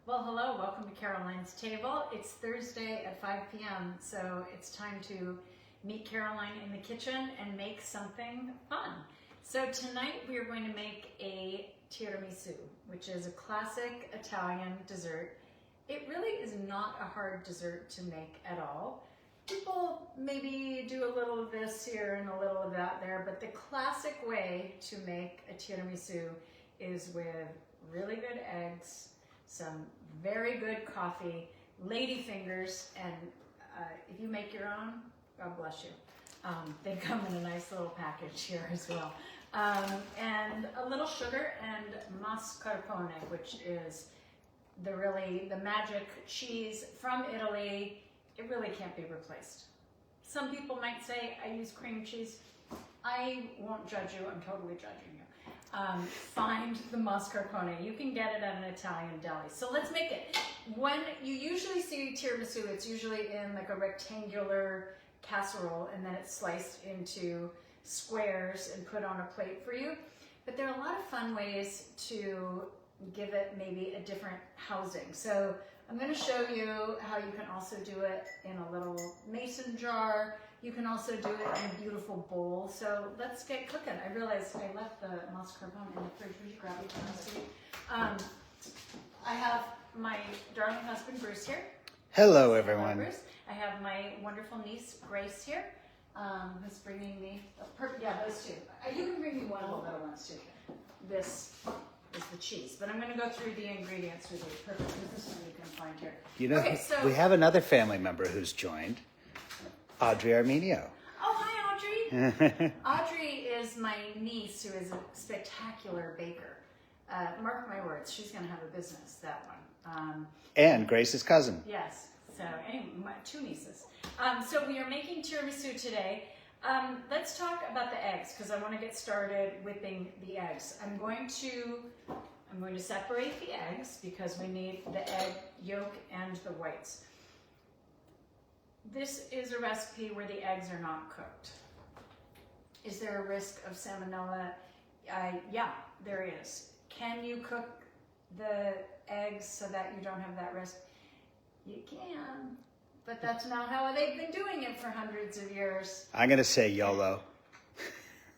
Well, hello, welcome to Caroline's Table. It's Thursday at 5 p.m., so it's time to meet Caroline in the kitchen and make something fun. So tonight we are going to make a tiramisu, which is a classic Italian dessert. It really is not a hard dessert to make at all. People maybe do a little of this here and a little of that there, but the classic way to make a tiramisu is with really good eggs, some very good coffee, lady fingers, and if you make your own, God bless you. They come in a nice little package here as well. And a little sugar and mascarpone, which is the magic cheese from Italy. It really can't be replaced. Some people might say I use cream cheese. I won't judge you, I'm totally judging you. Find the mascarpone. You can get it at an Italian deli. So let's make it. When you usually see tiramisu, it's usually in like a rectangular casserole and then it's sliced into squares and put on a plate for you. But there are a lot of fun ways to give it maybe a different housing. So I'm going to show you how you can also do it in a little mason jar. You can also do it in a beautiful bowl. So let's get cooking. I realized I left the mascarpone in the fridge. Would you grab it from the I have my darling husband, Bruce, here. Hello, everyone. Hello, Bruce. I have my wonderful niece, Grace, here, who's bringing me, those two. You can bring me one of the little ones, too. This is the cheese, but I'm going to go through the ingredients with you. Perfect. This is what you can find here. You know, okay, so, we have another family member who's joined, Audrey Armenio. Oh, hi, Audrey. Audrey is my niece who is a spectacular baker. Mark my words, she's going to have a business, that one. And Grace's cousin. Yes. So, anyway, two nieces. So we are making tiramisu today. Let's talk about the eggs because I want to get started whipping the eggs. I'm going to separate the eggs because we need the egg yolk and the whites. This is a recipe where the eggs are not cooked. Is there a risk of salmonella? Yeah, there is. Can you cook the eggs so that you don't have that risk? You can, but that's not how they've been doing it for hundreds of years. I'm going to say YOLO.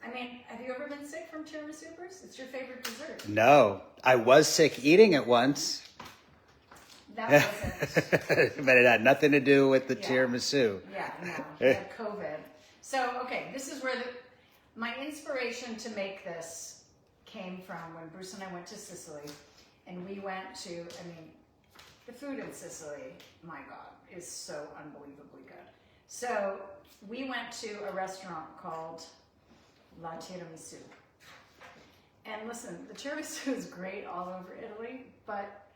I mean, have you ever been sick from tiramisu, Bruce? It's your favorite dessert. No, I was sick eating it once. That wasn't. But it had nothing to do with the tiramisu. Yeah, no, like COVID. So, okay, this is where my inspiration to make this came from when Bruce and I went to Sicily. And we went to, the food in Sicily, my God, is so unbelievably good. So we went to a restaurant called La Tiramisu. And listen, the tiramisu is great all over Italy, but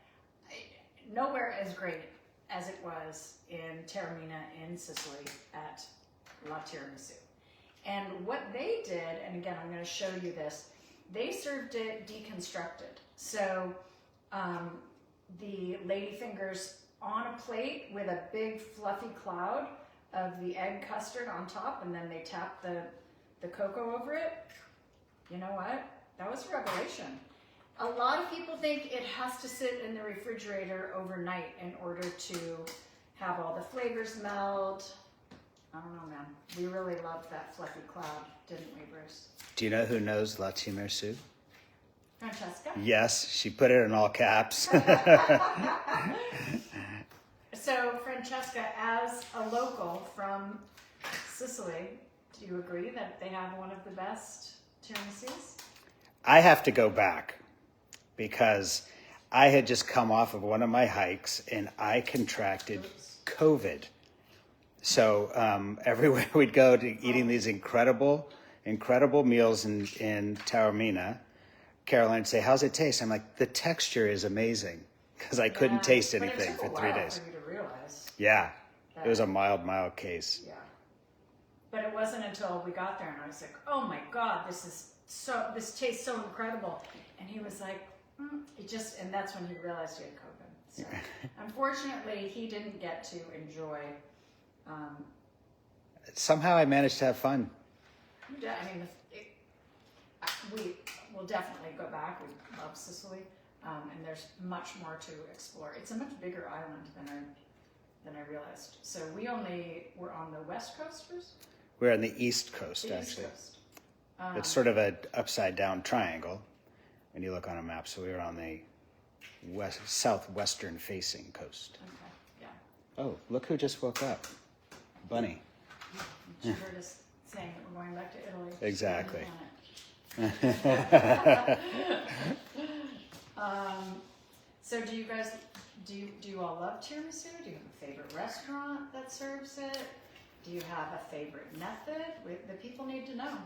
nowhere as great as it was in Taormina in Sicily at La Tiramisu. And what they did, and again, I'm going to show you this, they served it deconstructed. So the lady fingers on a plate with a big fluffy cloud of the egg custard on top, and then they tap the cocoa over it. You know what? That was a revelation. A lot of people think it has to sit in the refrigerator overnight in order to have all the flavors meld. I don't know, man. We really loved that fluffy cloud, didn't we, Bruce? Do you know who knows La Tiramisu? Francesca? Yes, she put it in all caps. So, Francesca, as a local from Sicily, do you agree that they have one of the best tiramisus? I have to go back because I had just come off of one of my hikes and I contracted COVID. So everywhere we'd go to eating these incredible meals in Taormina, Caroline would say, "How's it taste?" I'm like, "The texture is amazing," because I couldn't taste anything for 3 days. For you to realize. Yeah, it was a mild case. Yeah, but it wasn't until we got there and I was like, "Oh my God, this tastes so incredible," and he was like, and that's when he realized he had COVID. So unfortunately, he didn't get to enjoy. Somehow I managed to have fun. We will definitely go back. We love Sicily. and there's much more to explore. It's a much bigger island than I realized. So we're on the west coast, Bruce? We're on the east coast, The actually. East Coast. It's sort of an upside down triangle when you look on a map. So we're on the southwestern facing coast. Okay, yeah. Oh, look who just woke up. Bunny. She heard us saying that we're going back to Italy. Exactly. So do you guys, do you all love tiramisu? Do you have a favorite restaurant that serves it? Do you have a favorite method? The people need to know.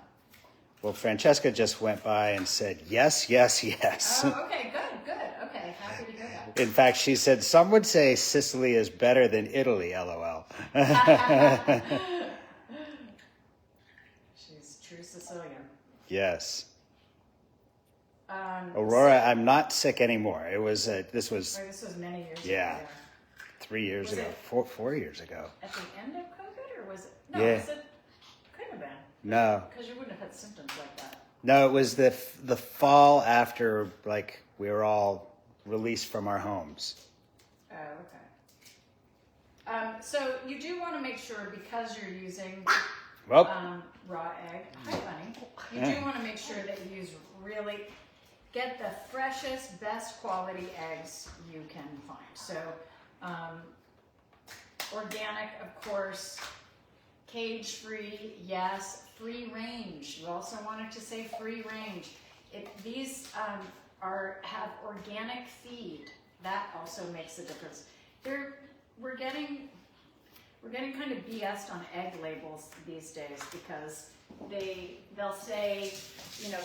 Well, Francesca just went by and said, yes, yes, yes. Oh, okay, good. Okay, happy to hear that. In fact, she said, some would say Sicily is better than Italy, LOL. She's true Sicilian. Yes. Aurora, I'm not sick anymore. This was This was many years ago. Yeah. 3 years Was ago, it- 4 years ago. At the end of COVID, or was it? No, Yeah. couldn't have been. No, Because you wouldn't have had symptoms like that. no, it was the fall after, like, we were all released from our homes. Oh, okay. So you do want to make sure, because you're using Well, raw egg. Hi, Bunny. You do want to make sure that you get the freshest, best quality eggs you can find. So organic, of course. Cage-free, yes. Free range. You also wanted to say free range. These have organic feed. That also makes a difference. We're getting kind of BS'd on egg labels these days, because they'll say,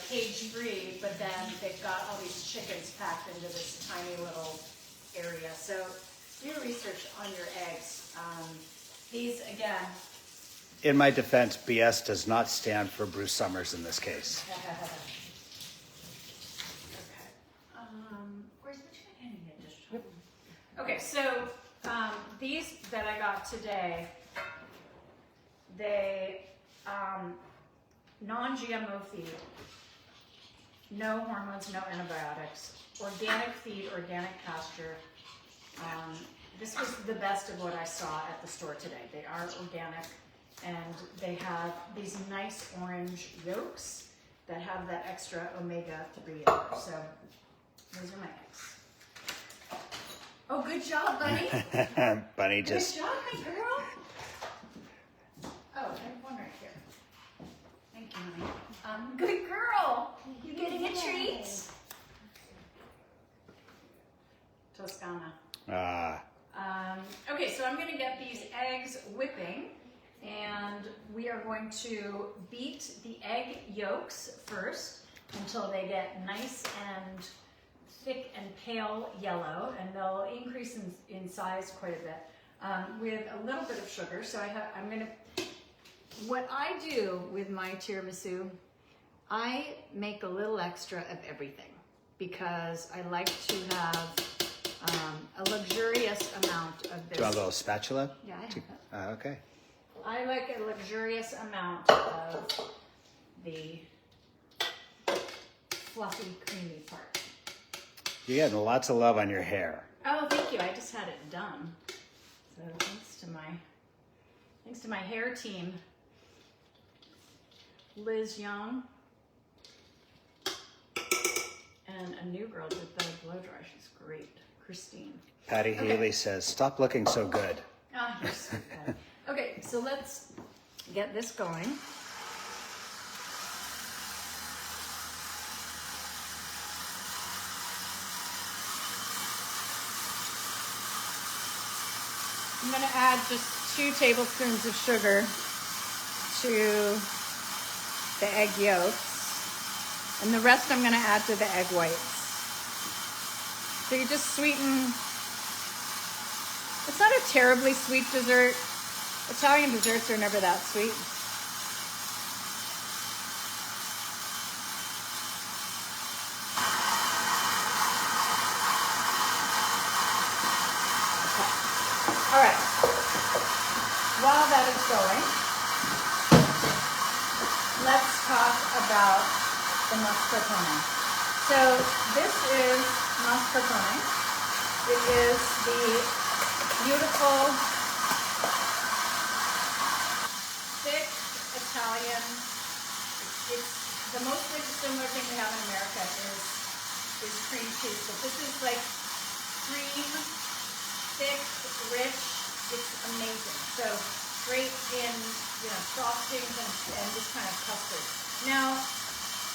cage-free, but then they've got all these chickens packed into this tiny little area. So do research on your eggs. These, again. in my defense, BS does not stand for Bruce Summers in this case. Okay. Where's the chicken? Okay, so these that I got today, they non-GMO feed, no hormones, no antibiotics, organic feed, organic pasture. This was the best of what I saw at the store today. They are organic, and they have these nice orange yolks that have that extra omega-3 in there. So those are my eggs. Oh, good job, Bunny. Bunny just, Good job, my girl. Oh, I have one right here. Thank you, honey. Good girl. You getting a treat? Toscana. Okay, so I'm going to get these eggs whipping, and we are going to beat the egg yolks first until they get nice and thick and pale yellow, and they'll increase in size quite a bit with a little bit of sugar. So what I do with my tiramisu, I make a little extra of everything, because I like to have a luxurious amount of this. do you want a little spatula? Yeah, I have that. Okay. I like a luxurious amount of the fluffy, creamy part. You're getting lots of love on your hair. Oh, thank you. I just had it done. So thanks to my hair team, Liz Young, and a new girl did the blow dry. She's great, Christine. Patty Haley says, stop looking so good. Ah, you're so good. Okay, so let's get this going. I'm going to add just 2 tablespoons of sugar to the egg yolks, and the rest I'm going to add to the egg whites. So you just sweeten. It's not a terribly sweet dessert. Italian desserts are never that sweet. Okay. All right. While that is going, let's talk about the mascarpone. So this is mascarpone. It is the beautiful, thick Italian. It's the most similar thing we have in America is cream cheese, but this is like cream, thick, rich. It's amazing. So great in frostings and this kind of custard. Now,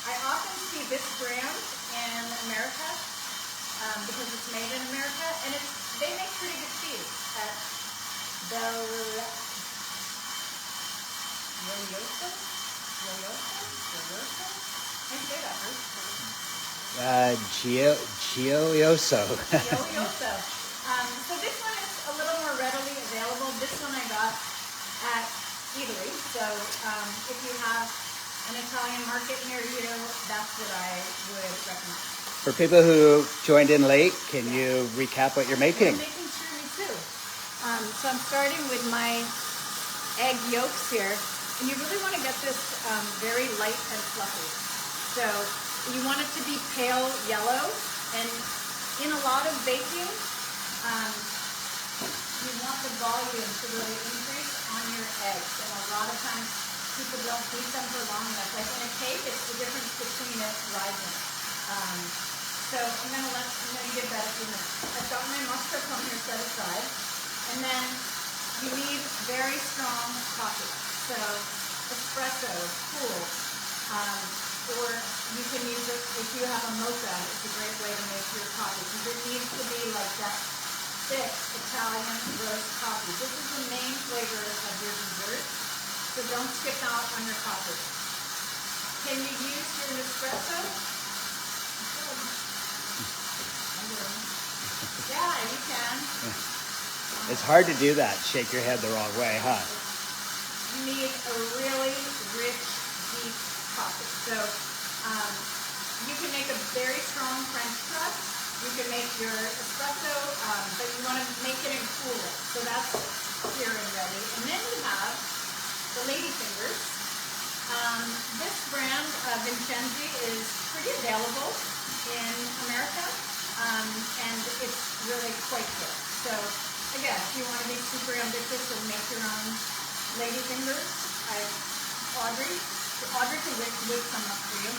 I often see this brand in America because it's made in America, and they make pretty good cheese at Yoyoso? I say that, Bruce. Gioioso. Yoyoso. So this one is a little more readily available. This one I got at Italy. So if you have an Italian market near you, that's what I would recommend. For people who joined in late, can you recap what you're making? I'm making tiramisu. So I'm starting with my egg yolks here. And you really want to get this very light and fluffy. So you want it to be pale yellow. And in a lot of baking, you want the volume to really increase on your eggs. And a lot of times people don't beat them for long enough. Like in a cake, it's the difference between it rising. So I'm gonna give that a few minutes. I've got my mascarpone here set aside. And then you need very strong coffee. So espresso, cool. Or you can use it if you have a mocha. It's a great way to make your coffee because it needs to be like that thick Italian roast coffee. This is the main flavor of your dessert, so don't skip out on your coffee. Can you use your espresso? Yeah, you can. It's hard to do that. Shake your head the wrong way, huh? You need a really rich, deep coffee. So you can make a very strong French press. You can make your espresso, but you want to make it and cool it. So that's here and ready. And then you have the lady fingers. This brand, Vincenzi, is pretty available in America, and it's really quite good. So again, if you want to be super ambitious and make your own lady fingers, Audrey can whip some up for you.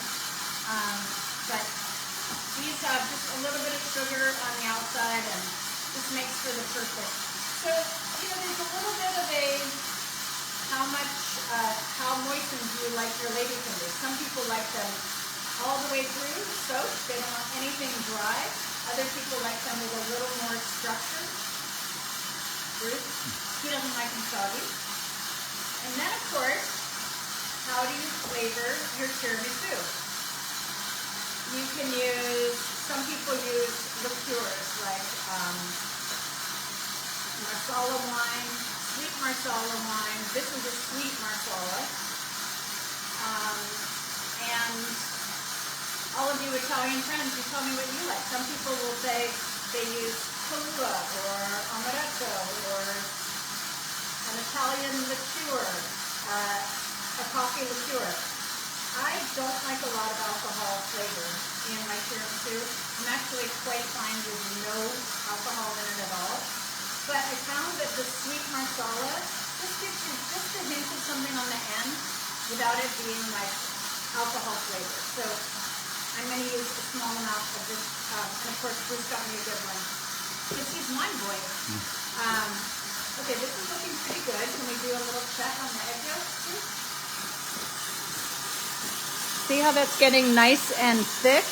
But these have just a little bit of sugar on the outside, and this makes for the perfect. So there's a little bit of how moistened do you like your lady fingers? Some people like them all the way through soaked. They don't want anything dry. Other people like them with a little more structure. Bruce, he doesn't like them soggy. And then, of course, how do you flavor your tiramisu? You can use, some people use liqueurs like marsala wine, sweet marsala wine. This is a sweet marsala. And all of you Italian friends, you tell me what you like. Some people will say they use Kahlua or amaretto or an Italian liqueur, a coffee liqueur. I don't like a lot of alcohol flavor in my tiramisu. I'm actually quite fine with no alcohol in it at all. But I found that the sweet marsala just gives you just a hint of something on the end without it being like alcohol flavor. So I'm going to use a small amount of this, and of course Bruce got me a good one because he's mind-blowing. Okay, this is looking pretty good. Can we do a little check on the egg yolks too? See how that's getting nice and thick?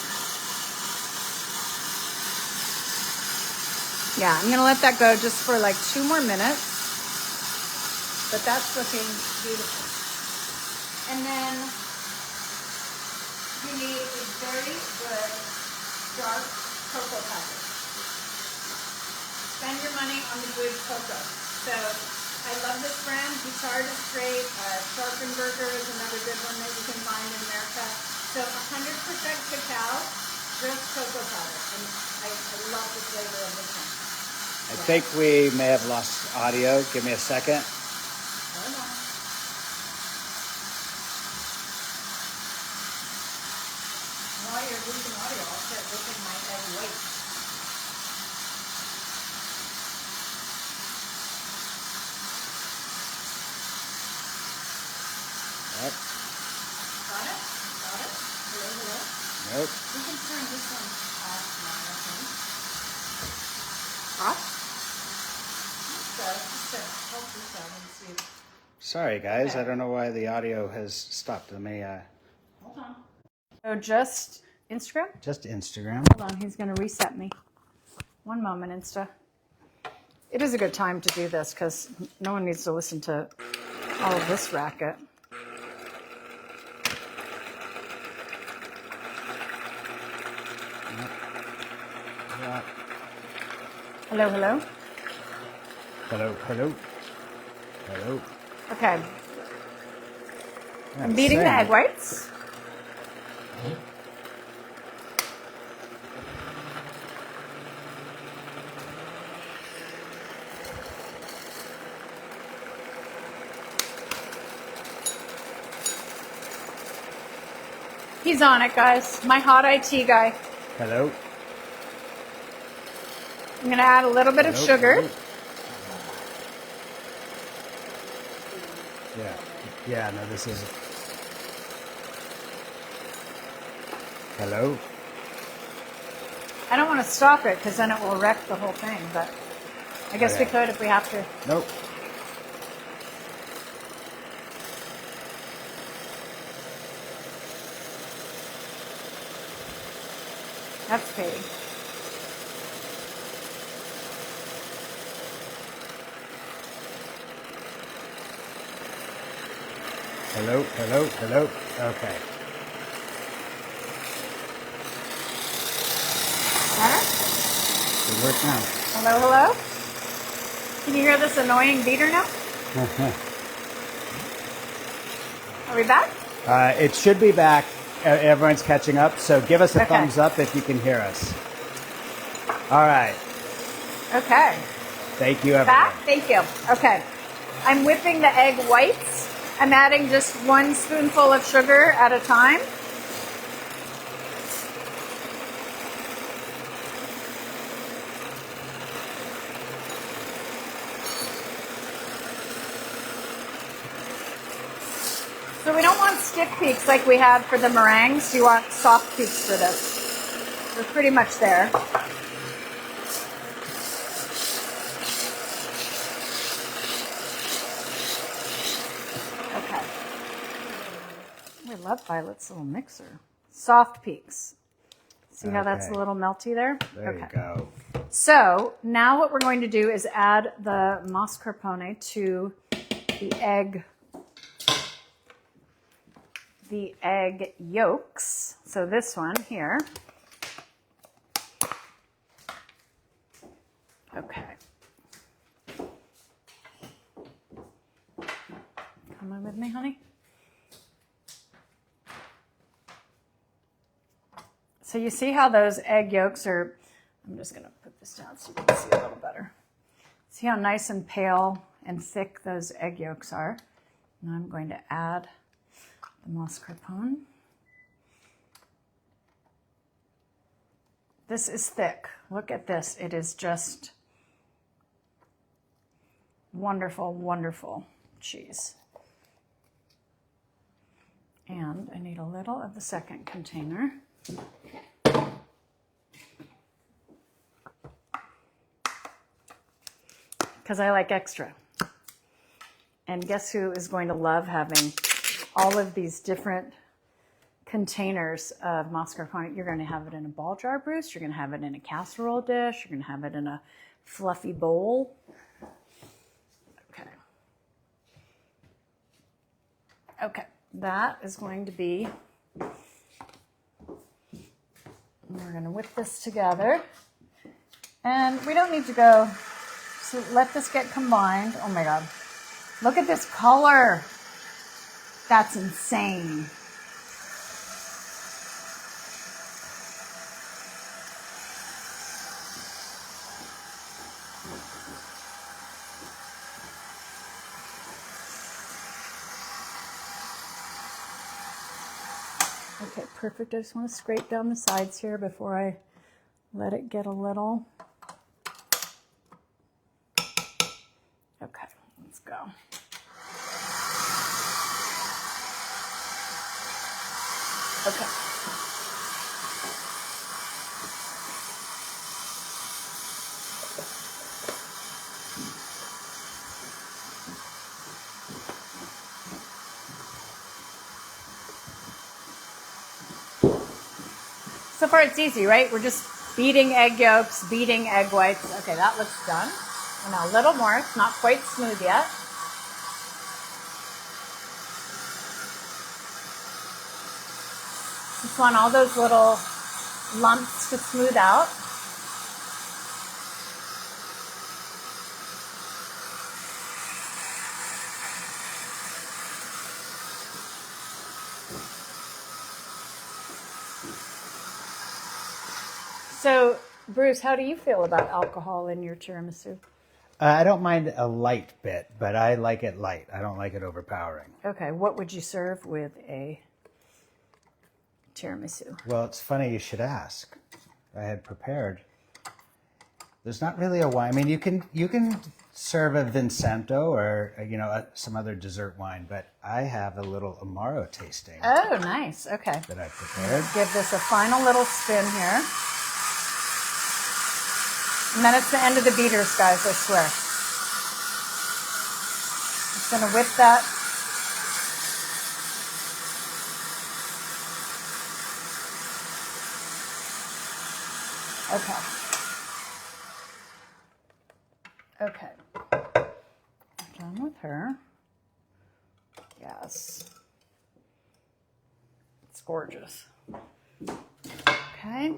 Yeah, I'm gonna let that go just for like 2 more minutes. But that's looking beautiful. And then you need a very good dark cocoa powder. Spend your money on the good cocoa. So I love this brand. Guitar is great. Sharpenberger is another good one that you can find in America. So 100% cacao, just cocoa powder. And I love the flavor of this one. I think we may have lost audio. Give me a second. Hold on. While you're losing audio, I'll start looking my egg white. Sorry, guys. Okay. I don't know why the audio has stopped. Let me. Hold on. So just Instagram? Just Instagram. Hold on, he's going to reset me. One moment, Insta. It is a good time to do this because no one needs to listen to all of this racket. Yeah. Hello, hello. Hello, hello, hello. Okay, I'm That's beating the same. egg whites. He's on it, guys. My hot IT guy. Hello. I'm going to add a little bit of sugar. Hello. Yeah. Yeah, no, this is. Hello. I don't want to stop it because then it will wreck the whole thing, but I guess we Okay. could if we have to. Nope. That's Katie. Hello, hello, hello. Okay. Better? Good work now. Hello, hello? Can you hear this annoying beater now? Are we back? It should be back. Everyone's catching up, so give us a Okay. thumbs up if you can hear us. All right. Okay. Thank you, everyone. Back? Thank you. Okay. I'm whipping the egg whites. I'm adding just 1 spoonful of sugar at a time. So we don't want stiff peaks like we had for the meringues. You want soft peaks for this. We're pretty much there. Okay. We love Violet's little mixer. Soft peaks. See how that's a Okay. little melty there? There you go. So now what we're going to do is add the mascarpone to the egg yolks. So this one here. Okay. Come on with me, honey. So you see how those egg yolks are, I'm just going to put this down so you can see a little better. See how nice and pale and thick those egg yolks are. Now I'm going to add the mascarpone. This is thick. Look at this. It is just wonderful, wonderful cheese. And I need a little of the second container. Because I like extra. And guess who is going to love having all of these different containers of mascarpone? You're going to have it in a ball jar, Bruce. You're going to have it in a casserole dish. You're going to have it in a fluffy bowl. Okay. Okay, that is going to be, we're going to whip this together. And we don't need to go, so let this get combined. Oh my God. Look at this color. That's insane. Okay, perfect. I just want to scrape down the sides here before I let it get a little. Okay, let's go. Okay. So far it's easy, right? We're just beating egg yolks, beating egg whites. Okay, that looks done. And now a little more. It's not quite smooth yet. Just want all those little lumps to smooth out. So, Bruce, how do you feel about alcohol in your tiramisu? I don't mind a light bit, but I like it light. I don't like it overpowering. Okay, what would you serve with a tiramisu? Well, it's funny you should ask. I had prepared. There's not really a wine. I mean, you can serve a Vincento or some other dessert wine, but I have a little Amaro tasting Oh, nice. Okay. that I prepared. Give this a final little spin here. And then it's the end of the beaters, guys, I swear. Just going to whip that. Okay. Okay. Done with her. Yes. It's gorgeous. Okay.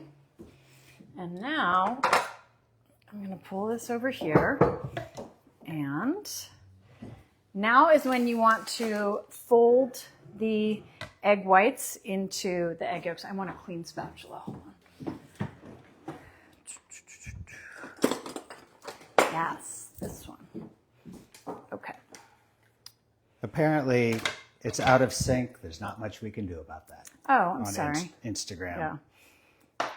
And now I'm going to pull this over here. And now is when you want to fold the egg whites into the egg yolks. I want a clean spatula. Hold on. Yes, this one. Okay. Apparently, it's out of sync. There's not much we can do about that. Oh, I'm on sorry. Instagram. Yeah.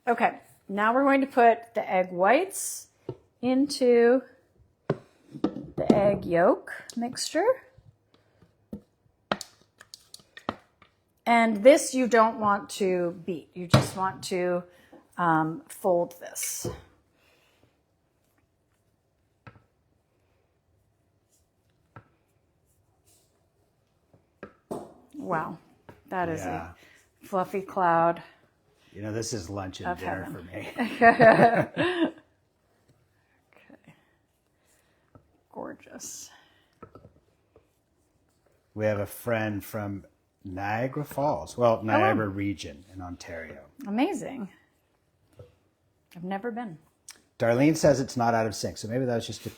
Okay. Now we're going to put the egg whites into the egg yolk mixture. And this you don't want to beat. You just want to fold this. Wow, that is a fluffy cloud. You know, this is lunch and dinner for me. Okay. Gorgeous. We have a friend from Niagara Falls, well, Niagara region in Ontario. Amazing. I've never been. Darlene says it's not out of sync, so maybe that was just a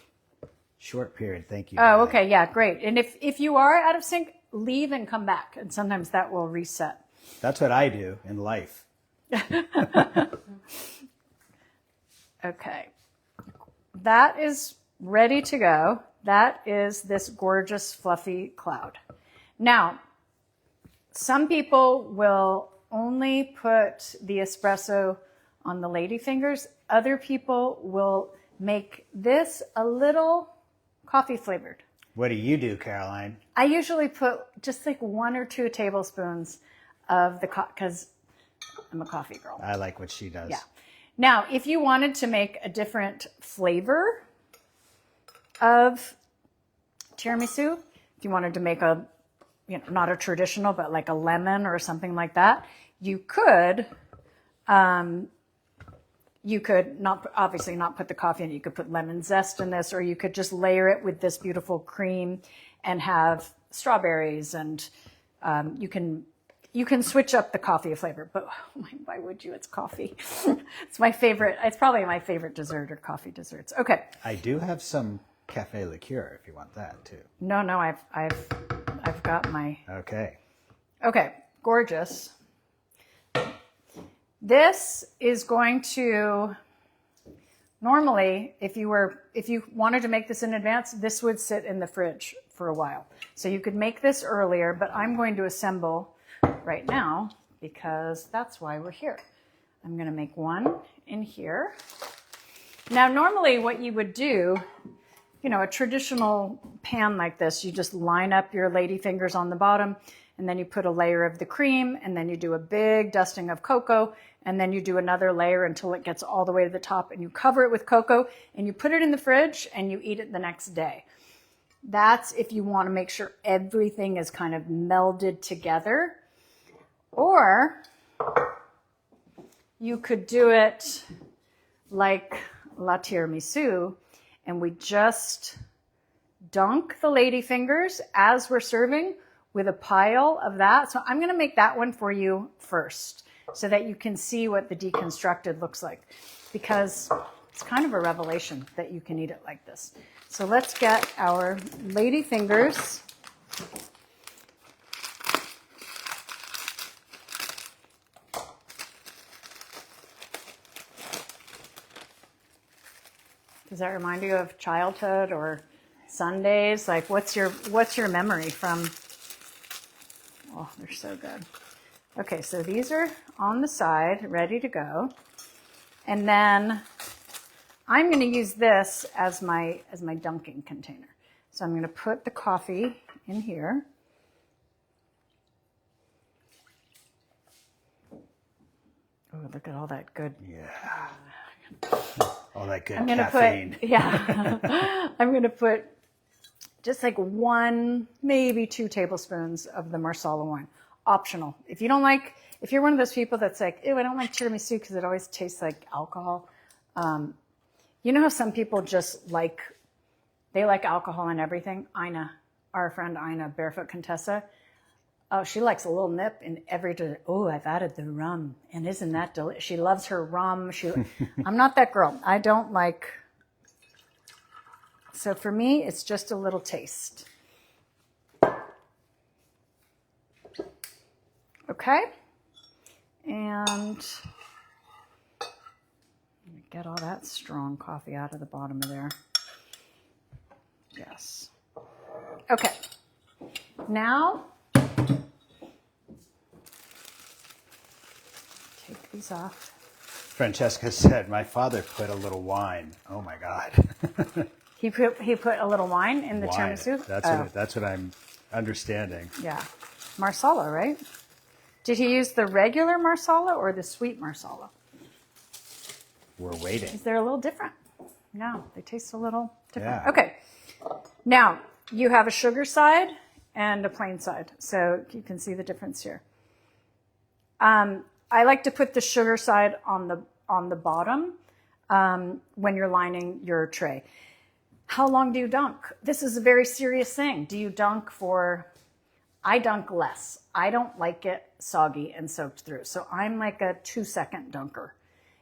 short period. Thank you. Oh, okay. Yeah, great. And if you are out of sync, leave and come back. And sometimes that will reset. That's what I do in life. Okay. That is ready to go. That is this gorgeous fluffy cloud. Now, some people will only put the espresso on the lady fingers. Other people will make this a little coffee flavored. What do you do, Caroline? I usually put just like 1 or 2 tablespoons of the because I'm a coffee girl. I like what she does. Yeah. Now, if you wanted to make a different flavor of tiramisu, if you wanted to make a, not a traditional, but like a lemon or something like that, you could not obviously not put the coffee in it. You could put lemon zest in this, or you could just layer it with this beautiful cream and have strawberries, and you can switch up the coffee flavor. But why would you? It's coffee. It's my favorite. It's probably my favorite dessert or coffee desserts. Okay. I do have some cafe liqueur if you want that too. No, I've got my. Okay, gorgeous. This is going to, normally, if you wanted to make this in advance, this would sit in the fridge for a while. So you could make this earlier, but I'm going to assemble right now because that's why we're here. I'm going to make one in here. Now, normally what you would do, a traditional pan like this, you just line up your lady fingers on the bottom, and then you put a layer of the cream, and then you do a big dusting of cocoa, and then you do another layer until it gets all the way to the top, and you cover it with cocoa, and you put it in the fridge, and you eat it the next day. That's if you want to make sure everything is kind of melded together. Or you could do it like la tiramisu, and we just dunk the ladyfingers as we're serving with a pile of that. So I'm going to make that one for you first so that you can see what the deconstructed looks like, because it's kind of a revelation that you can eat it like this. So let's get our ladyfingers. Does that remind you of childhood or Sundays? Like, what's your memory from? Oh, they're so good. Okay, so these are on the side, ready to go. And then I'm going to use this as my dunking container. So I'm going to put the coffee in here. Oh, look at all that good. Yeah. All that good I'm going to caffeine. put, yeah. I'm going to put just like 1, maybe 2 tablespoons of the Marsala wine. Optional. If you're one of those people that's like, ew, I don't like tiramisu because it always tastes like alcohol. You know how some people just like alcohol and everything? Ina, our friend Ina, Barefoot Contessa. Oh, she likes a little nip in every. Oh, I've added the rum, and isn't that delicious? She loves her rum. I'm not that girl. I don't like. So for me, it's just a little taste. Okay, and get all that strong coffee out of the bottom of there. Yes. Okay. Now. Take these off. Francesca said, my father put a little wine. Oh my God. He put a little wine in the Wine. tiramisu? That's what I'm understanding. Yeah. Marsala, right? Did he use the regular Marsala or the sweet Marsala? We're waiting. Is there a little different? No, they taste a little different. Yeah. Okay. Now, you have a sugar side and a plain side. So you can see the difference here. I like to put the sugar side on the bottom when you're lining your tray. How long do you dunk? This is a very serious thing. Do you dunk for? I dunk less. I don't like it soggy and soaked through. So I'm like a 2-second dunker.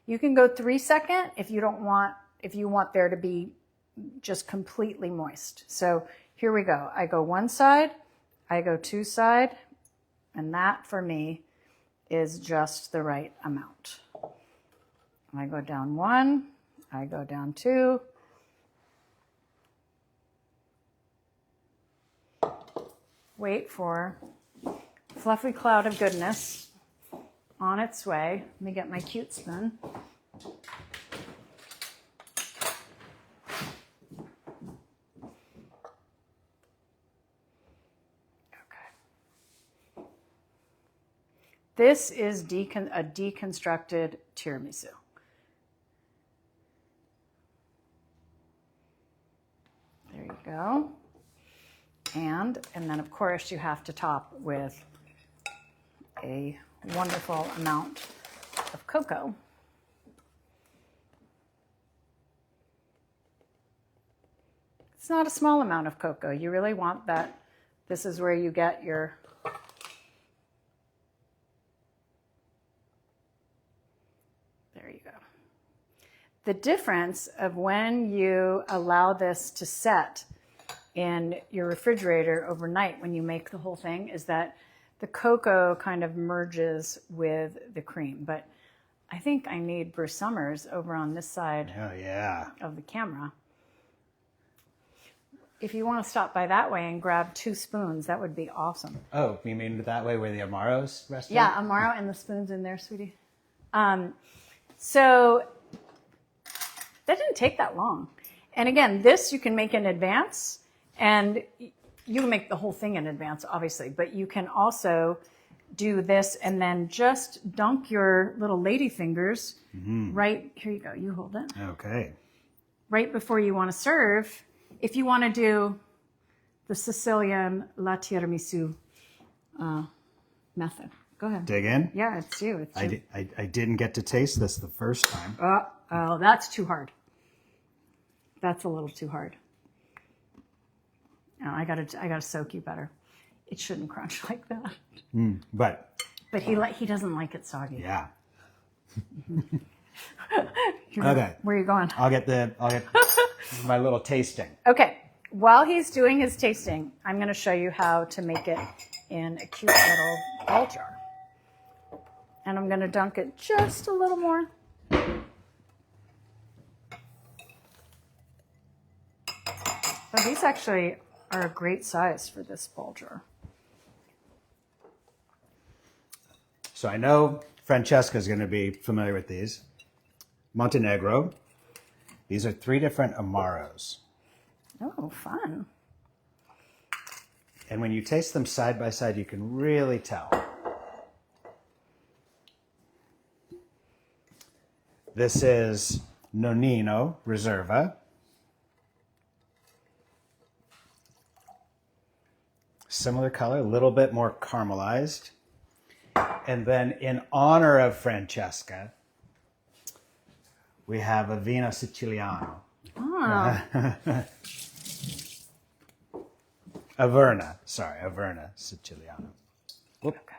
You can go 3-second if you want there to be just completely moist. So here we go. I go 1 side, I go 2 side, and that for me is just the right amount. I go down 1, I go down 2. Wait for fluffy cloud of goodness on its way. Let me get my cute spoon. This is a deconstructed tiramisu. There you go. And then, of course, you have to top with a wonderful amount of cocoa. It's not a small amount of cocoa. You really want that. This is where you get your... There you go. The difference of when you allow this to set in your refrigerator overnight when you make the whole thing is that the cocoa kind of merges with the cream. But I think I need Bruce Summers over on this side of the camera. If you want to stop by that way and grab 2 spoons, that would be awesome. Oh, you mean that way where the Amaro's restaurant? Yeah, Amaro and the spoons in there, sweetie. So that didn't take that long. And again, this you can make in advance. And you can make the whole thing in advance, obviously, but you can also do this and then just dunk your little lady fingers right, here you go, you hold it. Okay. Right before you want to serve, if you want to do the Sicilian la tiramisu method. Go ahead. dig in? Yeah, it's you. It's you. I didn't get to taste this the first time. Oh, that's too hard. That's a little too hard. No, I gotta soak you better. It shouldn't crunch like that. But he doesn't like it soggy. yeah. Okay. Where are you going? I'll get my little tasting. Okay. While he's doing his tasting, I'm going to show you how to make it in a cute little ball jar. And I'm going to dunk it just a little more. But these actually are a great size for this ball jar. So I know Francesca's going to be familiar with these. Montenegro. These are 3 different Amaros. Oh, fun. And when you taste them side by side, you can really tell. This is Nonino Reserva. Similar color, a little bit more caramelized. And then in honor of Francesca, we have a Vino Siciliano. Oh. Averna Siciliano. Whoop. Okay.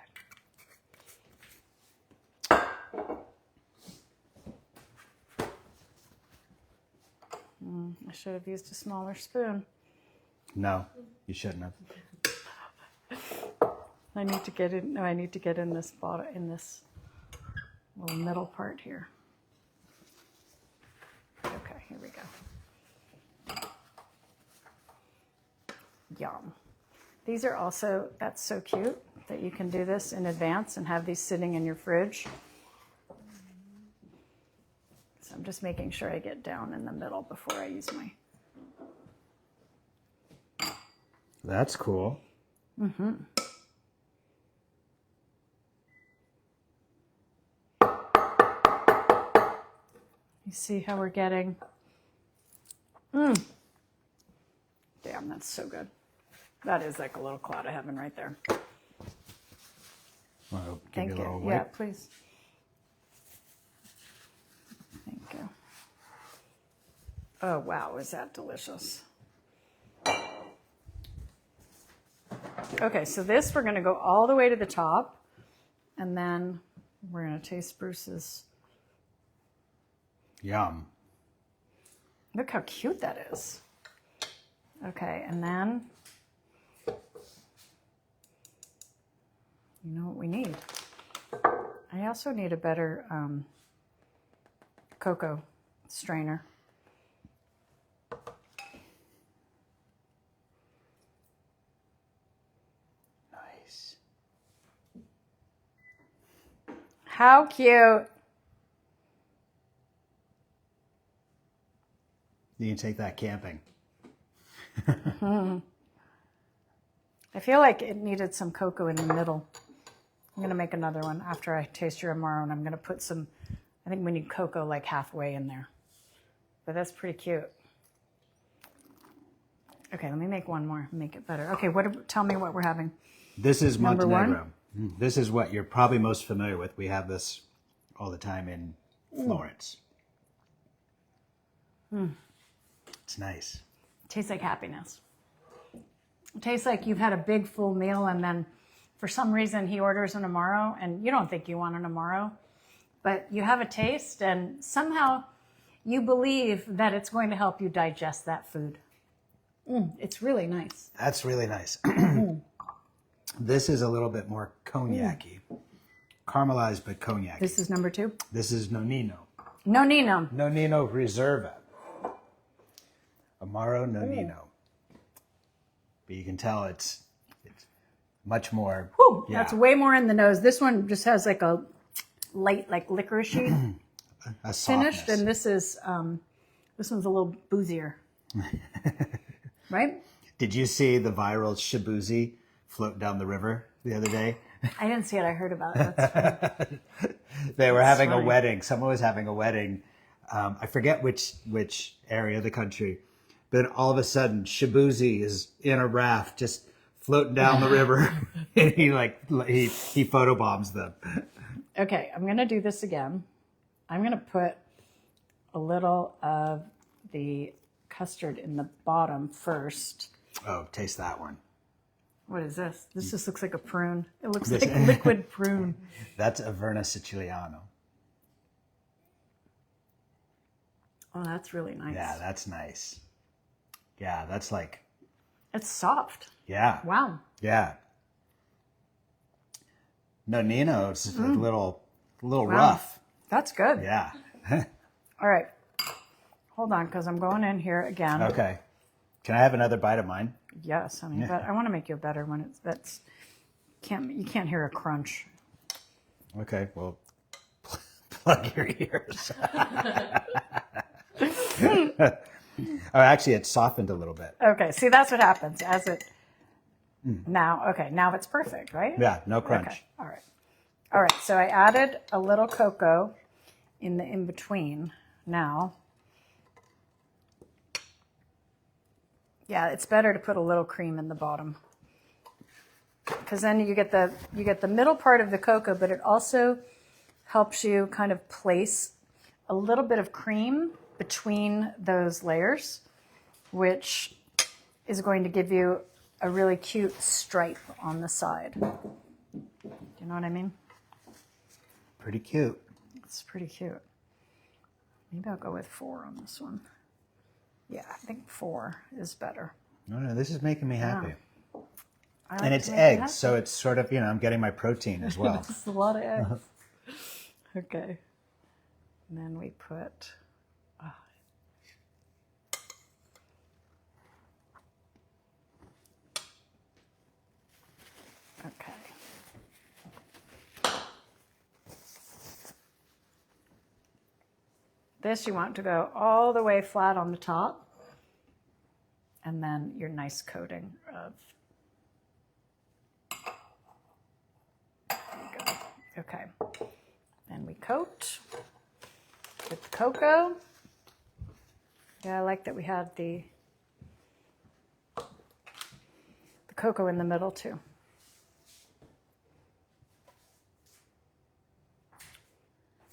I should have used a smaller spoon. No, you shouldn't have. I need to get in. No, I need to get in this bottom, in this little middle part here. Okay, here we go. Yum. These are also, that's so cute that you can do this in advance and have these sitting in your fridge. So I'm just making sure I get down in the middle before I use my. That's cool. Mm-hmm. You see how we're getting. Damn, that's so good. That is like a little cloud of heaven right there. Want to give Thank you a you. little Yeah, wipe? please. Thank you. Oh, wow, is that delicious. Okay, so this we're going to go all the way to the top, and then we're going to taste Bruce's. Yum. Look how cute that is. Okay, and then you know what we need? I also need a better cocoa strainer. Nice. How cute. You can take that camping. I feel like it needed some cocoa in the middle. I'm going to make another one after I taste your Amaro, and I'm going to put some, I think we need cocoa like halfway in there. But that's pretty cute. Okay, let me make one more, make it better. Okay, tell me what we're having. This is Number Montenegro. This is what you're probably most familiar with. We have this all the time in Florence. It's nice. Tastes like happiness. It tastes like you've had a big full meal and then for some reason he orders an Amaro and you don't think you want an Amaro, but you have a taste and somehow you believe that it's going to help you digest that food. It's really nice. That's really nice. This is a little bit more cognac-y. Caramelized, but cognac. This is number 2? This is Nonino. Nonino. Nonino Reserva. Amaro Nonino. But you can tell it's much more. Whew, that's way more in the nose. This one just has like a light, like licoricey a finished, softness. and this one's a little boozier. Right? Did you see the viral shabuzi float down the river the other day? I didn't see it. I heard about it. That's funny. They were having funny. a wedding. Someone was having a wedding. I forget which area of the country. But all of a sudden, shabuzi is in a raft, just floating down the river. And he photobombs them. Okay, I'm going to do this again. I'm going to put a little of the custard in the bottom first. Oh, taste that one. What is this? This just looks like a prune. It looks like liquid prune. That's Averna Siciliano. Oh, that's really nice. Yeah, that's nice. Yeah, that's like... It's soft. Yeah. Wow. Yeah. No, Nino's a little rough. That's good. Yeah. All right. Hold on, because I'm going in here again. Okay. Can I have another bite of mine? Yes, honey. But I want to make you a better one. You can't hear a crunch. Okay, well, plug your ears. Oh, actually, it's softened a little bit. Okay, see, that's what happens as it. Now it's perfect, right? Yeah, no crunch. Okay, all right. So I added a little cocoa in the in between. Now, yeah, it's better to put a little cream in the bottom because then you get the middle part of the cocoa, but it also helps you kind of place a little bit of cream between those layers, which is going to give you a really cute stripe on the side. Do you know what I mean? Pretty cute. It's pretty cute. Maybe I'll go with 4 on this one. Yeah, I think 4 is better. No, this is making me happy. Like and it's eggs, so it's sort of, I'm getting my protein as well. It's a lot of eggs. Okay. And then we put... Okay. This you want to go all the way flat on the top, and then your nice coating of. There you go. Okay. Then we coat with the cocoa. Yeah, I like that we had the cocoa in the middle too.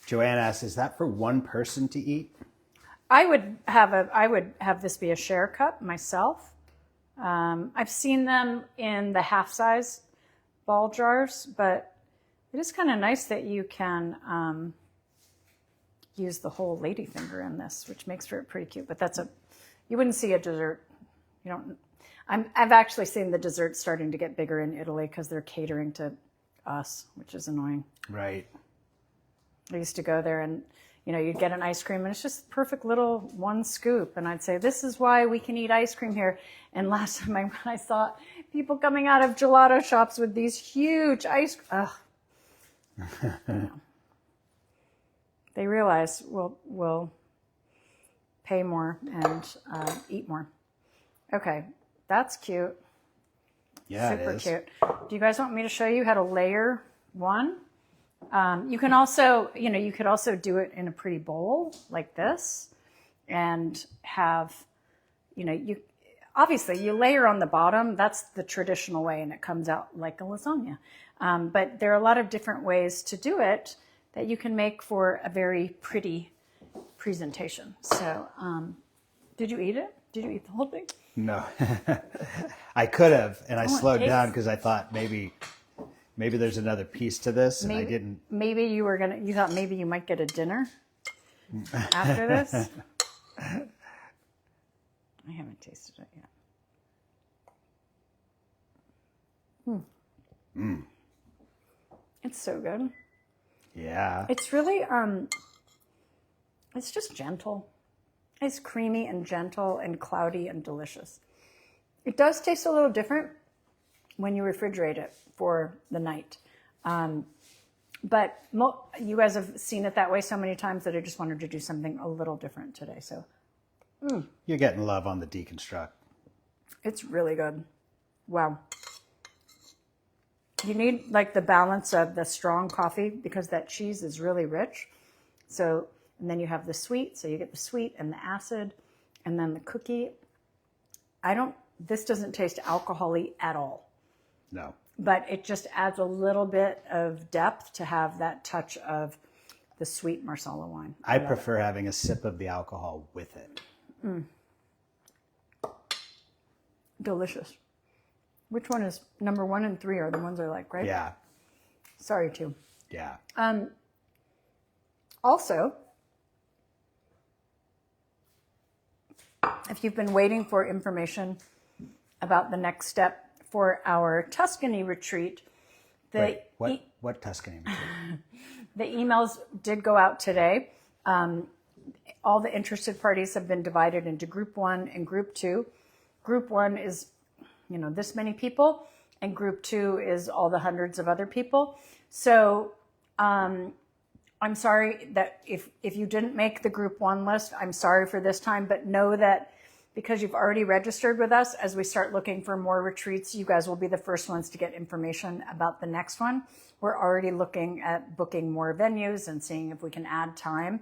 Joanne asks, is that for one person to eat? I would have this be a share cup myself. I've seen them in the half-size ball jars, but it is kind of nice that you can use the whole ladyfinger in this, which makes for it pretty cute. But you wouldn't see a dessert. You don't. I've actually seen the desserts starting to get bigger in Italy because they're catering to us, which is annoying. Right. I used to go there and, you'd get an ice cream and it's just perfect little one scoop. And I'd say, this is why we can eat ice cream here. And last time I saw people coming out of gelato shops with these huge ice cream. They realize we'll pay more and eat more. Okay, that's cute. Yeah, Super it is. cute. Do you guys want me to show you how to layer one? You can also, you could also do it in a pretty bowl like this and have, obviously you layer on the bottom. That's the traditional way and it comes out like a lasagna. But there are a lot of different ways to do it that you can make for a very pretty presentation. So, did you eat it? Did you eat the whole thing? No, I could have, and I slowed down because I thought maybe there's another piece to this, and I didn't. Maybe you thought maybe you might get a dinner after this. I haven't tasted it yet. It's so good. Yeah. It's really, it's just gentle. It's creamy and gentle and cloudy and delicious. It does taste a little different when you refrigerate it for the night. But you guys have seen it that way so many times that I just wanted to do something a little different today. So You're getting love on the deconstruct. it's really good. Wow. You need like the balance of the strong coffee because that cheese is really rich. So, and then you have the sweet. So you get the sweet and the acid and then the cookie. This doesn't taste alcohol-y at all. No. But it just adds a little bit of depth to have that touch of the sweet Marsala wine. I prefer having a sip of the alcohol with it. Delicious. Which one is number 1 and 3 are the ones I like, right? Yeah. Sorry, 2. Yeah. Also, if you've been waiting for information about the next step for our Tuscany retreat, What Tuscany retreat? the emails did go out today. All the interested parties have been divided into group 1 and group 2. Group 1 is, this many people, and group 2 is all the hundreds of other people. So I'm sorry that if you didn't make the group 1 list, I'm sorry for this time, but know that because you've already registered with us, as we start looking for more retreats, you guys will be the first ones to get information about the next one. We're already looking at booking more venues and seeing if we can add time.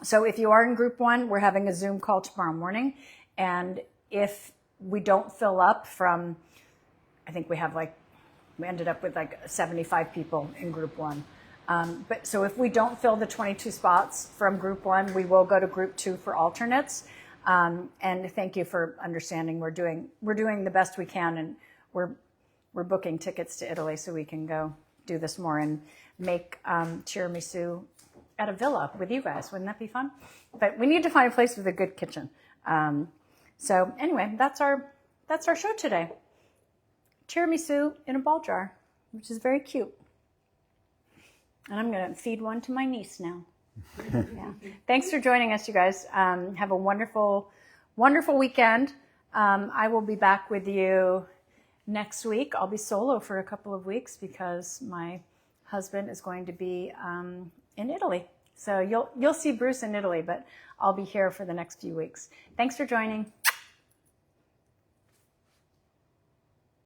So if you are in group 1, we're having a Zoom call tomorrow morning. And if we don't fill up from, I think we ended up with 75 people in group 1. But so if we don't fill the 22 spots from group 1, we will go to group 2 for alternates. And thank you for understanding. We're doing the best we can, and we're booking tickets to Italy so we can go do this more and make tiramisu at a villa with you guys. Wouldn't that be fun? But we need to find a place with a good kitchen. So anyway, that's our show today. Tiramisu in a ball jar, which is very cute. And I'm going to feed one to my niece now. Yeah. Thanks for joining us, you guys. Have a wonderful, wonderful weekend. I will be back with you next week. I'll be solo for a couple of weeks because my husband is going to be in Italy. So you'll see Bruce in Italy, but I'll be here for the next few weeks. Thanks for joining.